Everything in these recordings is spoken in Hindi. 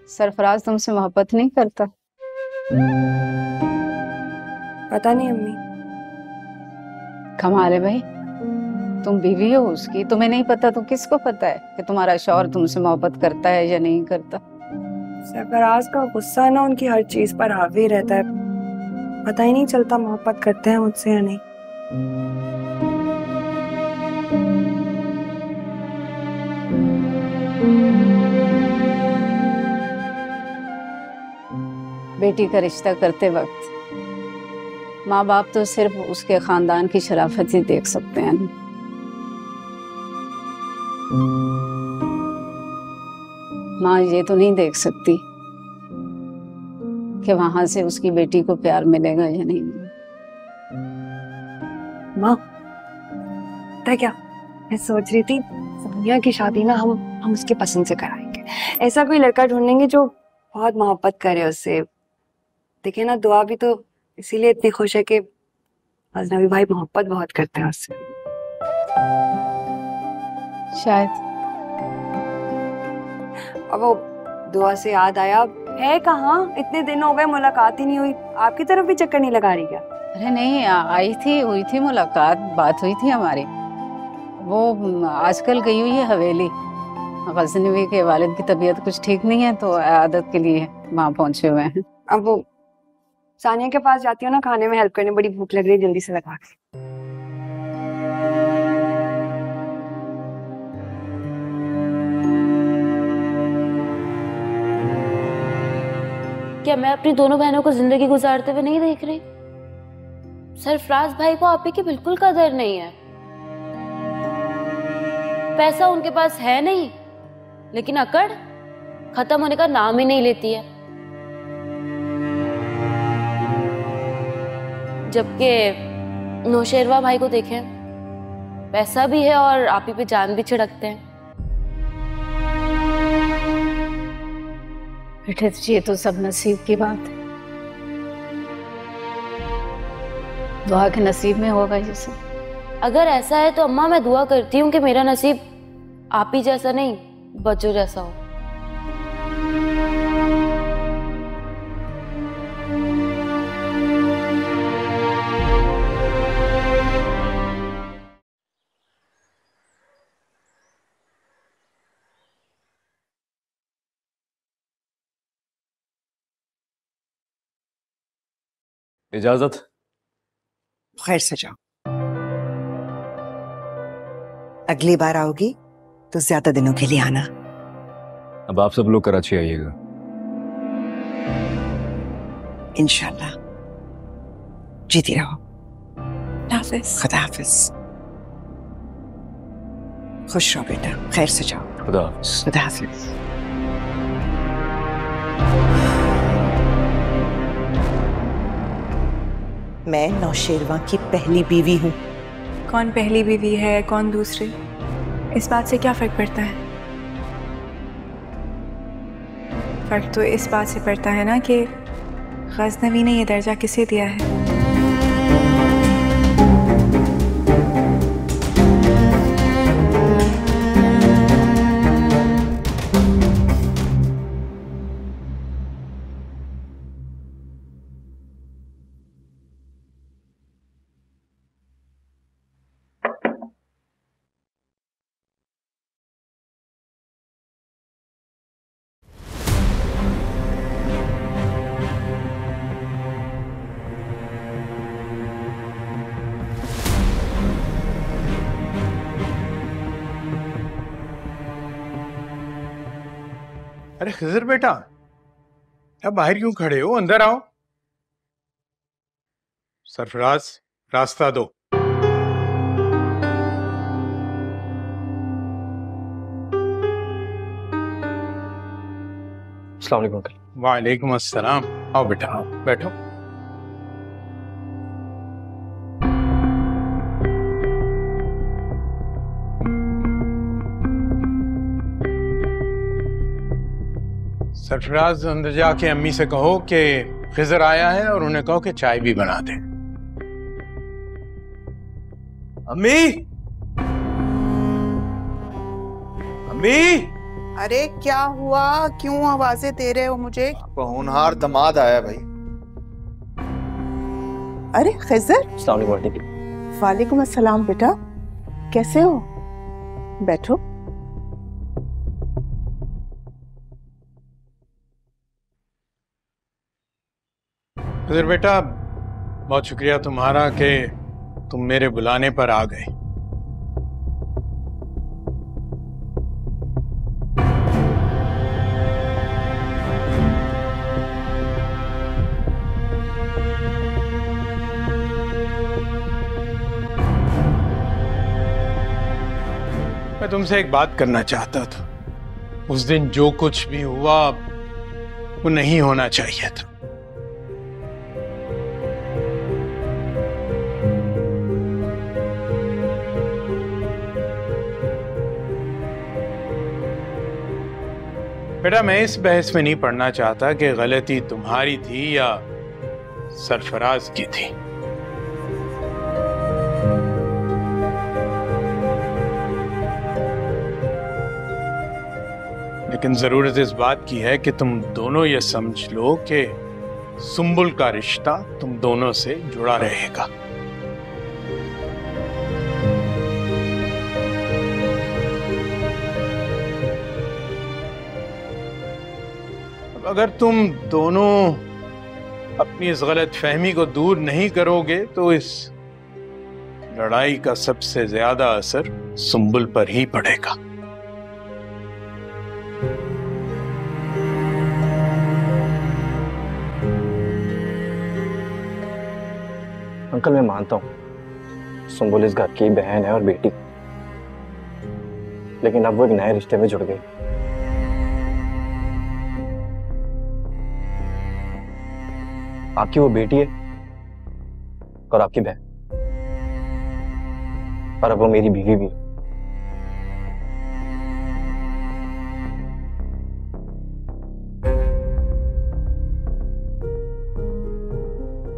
सरफराज तुमसे मोहब्बत नहीं करता? पता नहीं अम्मी। कमाल है भाई, तुम बीवी हो उसकी, तुम्हें नहीं पता तो किसको पता है कि तुम्हारा शौहर तुमसे मोहब्बत करता है या नहीं करता? सरफराज का गुस्सा ना उनकी हर चीज पर हावी रहता है। पता ही नहीं चलता मोहब्बत करते हैं मुझसे या नहीं। बेटी का रिश्ता करते वक्त माँ बाप तो सिर्फ उसके खानदान की शराफत ही देख सकते हैं। माँ ये तो नहीं देख सकती कि वहां से उसकी बेटी को प्यार मिलेगा या नहीं मिलेगा। माँ, पता है क्या मैं सोच रही थी, सोनिया की शादी ना हम उसके पसंद से कराएंगे। ऐसा कोई लड़का ढूंढेंगे जो बहुत मोहब्बत करे उससे। देखे ना, दुआ भी तो इसीलिए इतनी खुश है कि अजनबी भाई मोहब्बत बहुत करते हैं उससे। शायद। अब वो दुआ से याद आया, है कहाँ? इतने दिन हो गए, मुलाकात ही नहीं हुई। आपकी तरफ भी चक्कर नहीं लगा रही क्या? अरे नहीं, हुई थी मुलाकात, बात हुई थी हमारी। वो आजकल गई हुई है हवेली। गजनवी के वालिद की तबीयत कुछ ठीक नहीं है तो आदत के लिए वहां पहुंचे हुए हैं। अब वो सानिया के पास जाती हूँ ना खाने में हेल्प करने, बड़ी भूख लग रही है, जल्दी से लगा के। क्या मैं अपनी दोनों बहनों को जिंदगी गुजारते हुए नहीं देख रही? सरफराज भाई को आपी की बिल्कुल कदर नहीं है। पैसा उनके पास है नहीं, लेकिन अकड़ खत्म होने का नाम ही नहीं लेती है। जबकि नौशेरवा भाई को देखें, पैसा भी है और आपी पे जान भी छिड़कते हैं। बेटे ये तो सब नसीब की बात है, दुआ के नसीब में होगा ये सब। अगर ऐसा है तो अम्मा मैं दुआ करती हूँ कि मेरा नसीब आप ही जैसा नहीं, बच्चों जैसा हो। इजाजत। खैर से जाओ। अगली बार आओगी तो ज्यादा दिनों के लिए आना। अब आप सब लोग कराची आइएगा इंशाल्लाह। जीती रहो। हाफिज। खुदा हाफिज। खुश रहो बेटा, खैर से जाओ। खुदा हाफिज। खुदा हाफिज। मैं नौशेरवा की पहली बीवी हूँ। कौन पहली बीवी है कौन दूसरी, इस बात से क्या फर्क पड़ता है? फर्क तो इस बात से पड़ता है ना कि गजनवी ने ये दर्जा किसे दिया है। अरे खिजर बेटा, अब बाहर क्यों खड़े हो? अंदर आओ। सरफराज, रास्ता दो। अस्सलाम वालेकुम अंकल। वालेकुम अस्सलाम। आओ बेटा, आओ बैठो। सरफराज, अंदर जाके अम्मी से कहो कि खिजर आया है और उन्हें कहो कि चाय भी बना दें। अम्मी, अम्मी, अरे क्या हुआ, क्यों आवाजें दे रहे हो मुझे? आपका होनहार दामाद आया भाई। अरे खिजर। अस्सलाम वालेकुम आंटी। वालेकुम अस्सलाम बेटा, कैसे हो? बैठो। खिजर बेटा, बहुत शुक्रिया तुम्हारा कि तुम मेरे बुलाने पर आ गए। मैं तुमसे एक बात करना चाहता था। उस दिन जो कुछ भी हुआ वो नहीं होना चाहिए था। बेटा, मैं इस बहस में नहीं पढ़ना चाहता कि गलती तुम्हारी थी या सरफराज की थी। लेकिन जरूरत इस बात की है कि तुम दोनों ये समझ लो कि सुंबुल का रिश्ता तुम दोनों से जुड़ा रहेगा। अगर तुम दोनों अपनी इस गलत फहमी को दूर नहीं करोगे तो इस लड़ाई का सबसे ज्यादा असर सुंबुल पर ही पड़ेगा। अंकल, मैं मानता हूँ सुंबुल इस घर की बहन है और बेटी, लेकिन अब वो एक नए रिश्ते में जुड़ गई। आपकी वो बेटी है और आपकी बहन, और अब वो मेरी बीवी भी।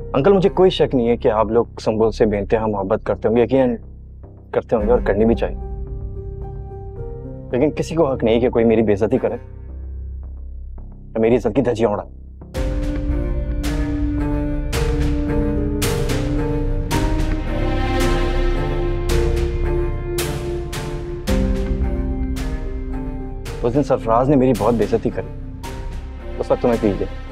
अंकल, मुझे कोई शक नहीं है कि आप लोग सुंबुल से बेइंतहा मोहब्बत करते होंगे, यकीन करते होंगे और करनी भी चाहिए, लेकिन किसी को हक नहीं कि कोई मेरी बेइज्जती करे, मेरी इज्जत की धज्जियां उड़ाए। उस दिन सरफराज ने मेरी बहुत बेइज्जती करी, उस वक्त तुम्हें पी गया।